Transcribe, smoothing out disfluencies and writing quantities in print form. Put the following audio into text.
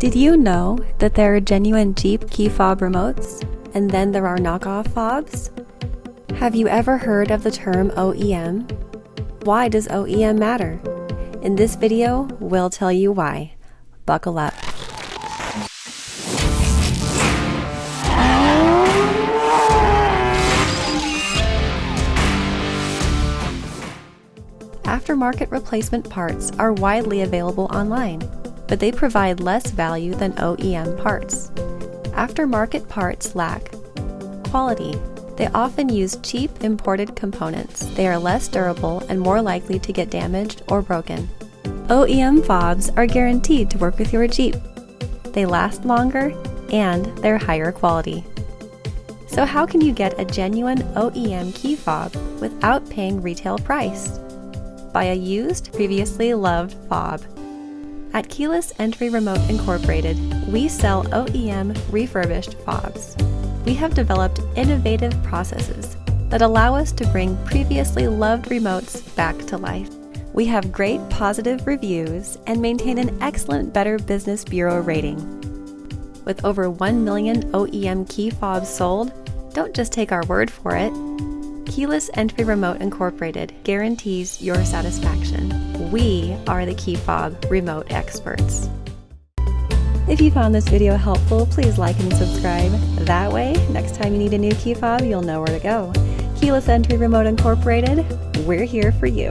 Did you know that there are genuine Jeep key fob remotes, and then there are knockoff fobs? Have you ever heard of the term OEM? Why does OEM matter? In this video, we'll tell you why. Buckle up. Aftermarket replacement parts are widely available online, but they provide less value than OEM parts. Aftermarket parts lack quality. They often use cheap imported components. They are less durable and more likely to get damaged or broken. OEM fobs are guaranteed to work with your Jeep. They last longer and they're higher quality. So how can you get a genuine OEM key fob without paying retail price? Buy a used, previously loved fob. At Keyless Entry Remote Incorporated, we sell OEM refurbished fobs. We have developed innovative processes that allow us to bring previously loved remotes back to life. We have great positive reviews and maintain an excellent Better Business Bureau rating. With over 1 million OEM key fobs sold, don't just take our word for it. Keyless Entry Remote Incorporated guarantees your satisfaction. We are the key fob remote experts. If you found this video helpful, please like and subscribe. That way, next time you need a new key fob, you'll know where to go. Keyless Entry Remote Incorporated, we're here for you.